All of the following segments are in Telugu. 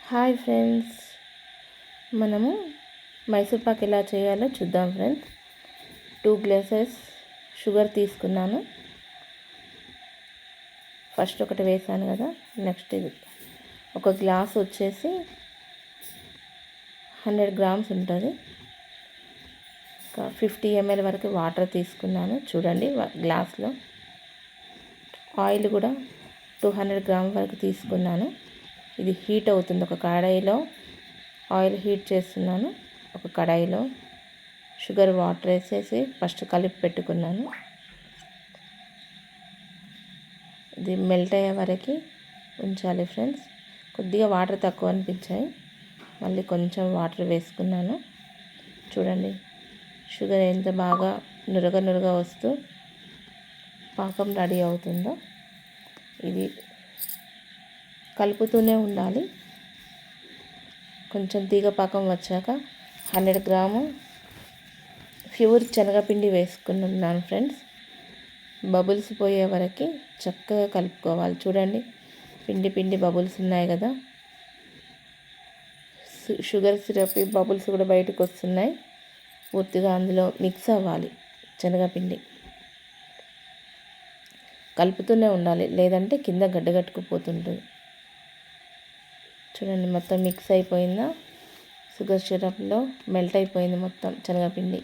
హాయ్ ఫ్రెండ్స్, మనము మైసూర్ పాక్ ఎలా చేయాలో చూద్దాం ఫ్రెండ్స్. 2 గ్లాసెస్ షుగర్ తీసుకున్నాను. ఫస్ట్ ఒకటి వేసాను కదా, నెక్స్ట్ ఇది ఒక గ్లాస్ వచ్చేసి 100 గ్రామ్స్ ఉంటుంది. 50 ml వరకు వాటర్ తీసుకున్నాను. చూడండి గ్లాస్లో. ఆయిల్ కూడా 200 గ్రామ్ వరకు తీసుకున్నాను. ఇది హీట్ అవుతుంది. ఒక కడాయిలో ఆయిల్ హీట్ చేస్తున్నాను. ఒక కడాయిలో షుగర్ వాటర్ వేసేసి ఫస్ట్ కలిపి పెట్టుకున్నాను. ఇది మెల్ట్ అయ్యే వరకు ఉంచాలి ఫ్రెండ్స్. కొద్దిగా వాటర్ తక్కువ అనిపించాయి, మళ్ళీ కొంచెం వాటర్ వేసుకున్నాను. చూడండి షుగర్ ఎంత బాగా నురగ వస్తూ పాకం రెడీ అవుతుందో. ఇది కలుపుతూనే ఉండాలి. కొంచెం తీగ పాకం వచ్చాక 100 గ్రాము ప్యూర్ శనగపిండి వేసుకున్నాను ఫ్రెండ్స్. బబుల్స్ పోయే వరకు చక్కగా కలుపుకోవాలి. చూడండి పిండి బబుల్స్ ఉన్నాయి కదా, షుగర్ సిరప్ బబుల్స్ కూడా బయటకు వస్తున్నాయి. పూర్తిగా అందులో మిక్స్ అవ్వాలి శనగపిండి. కలుపుతూనే ఉండాలి, లేదంటే కింద గడ్డగట్టుకుపోతుంటుంది. చూడండి మొత్తం మిక్స్ అయిపోయిందా. షుగర్ సిరప్లో మెల్ట్ అయిపోయింది మొత్తం శనగపిండి.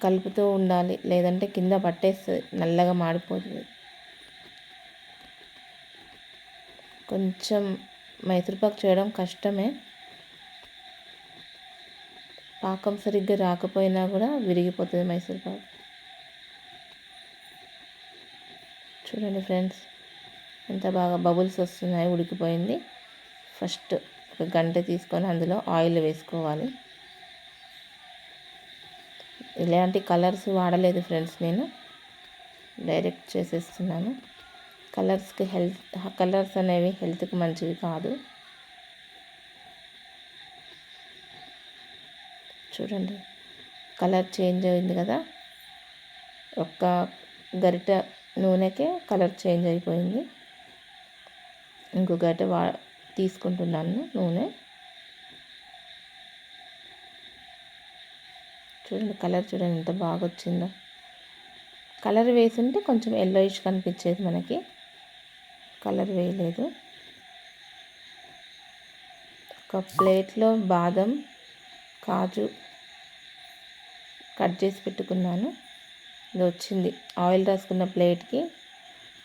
కలుపుతూ ఉండాలి, లేదంటే కింద పట్టేస్తుంది, నల్లగా మాడిపోతుంది. కొంచెం మైసూర్పాకు చేయడం కష్టమే. పాకం సరిగ్గా రాకపోయినా కూడా విరిగిపోతుంది మైసూర్పాకు. చూడండి ఫ్రెండ్స్ ఎంత బాగా బబుల్స్ వస్తున్నాయి. ఉడికిపోయింది. ఫస్ట్ ఒక గంట తీసుకొని అందులో ఆయిల్ వేసుకోవాలి. ఇలాంటి కలర్స్ వాడలేదు ఫ్రెండ్స్, నేను డైరెక్ట్ చేసేస్తున్నాను. కలర్స్ అనేవి హెల్త్కి మంచివి కాదు. చూడండి కలర్ చేంజ్ అయింది కదా, ఒక్క గరిట నూనెకే కలర్ చేంజ్ అయిపోయింది. ఇంకో గరిట తీసుకుంటున్నాను నూనె. చూడండి కలర్ చూడండి ఎంత బాగా వచ్చిందో. కలర్ వేసుంటే కొంచెం ఎల్లోయిష్ కనిపించేది మనకి. కలర్ వేయలేదు. ఒక ప్లేట్లో బాదం, కాజు కట్ చేసి పెట్టుకున్నాను. ఇది వచ్చింది. ఆయిల్ రాసుకున్న ప్లేట్కి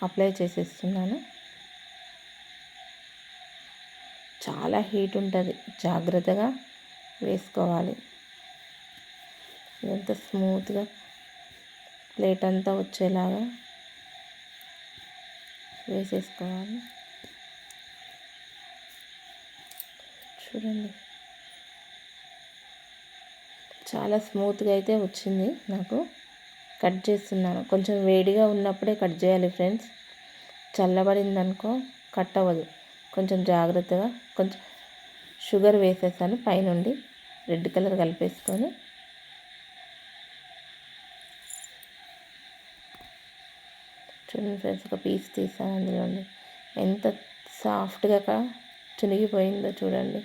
అప్లై చేసేస్తున్నాను. చాలా హీట్ ఉంటుంది, జాగ్రత్తగా వేసుకోవాలి. ఇదంతా స్మూత్గా ప్లేట్ అంతా వచ్చేలాగా వేసేసుకోవాలి. చూడండి చాలా స్మూత్గా అయితే వచ్చింది నాకు. కట్ చేస్తున్నాను. కొంచెం వేడిగా ఉన్నప్పుడే కట్ చేయాలి ఫ్రెండ్స్. చల్లబడిందనుకో కట్ అవ్వదు. కొంచెం జాగ్రత్తగా. కొంచెం షుగర్ వేసేసాను పైనుండి, రెడ్ కలర్ కలిపేసుకొని. చూడండి ఫ్రెండ్స్ ఒక పీస్ తీసాను అందులో. ఎంత సాఫ్ట్గా చునిగిపోయిందో చూడండి.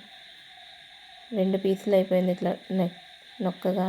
2 పీసులు అయిపోయింది ఇట్లా నొక్కగా.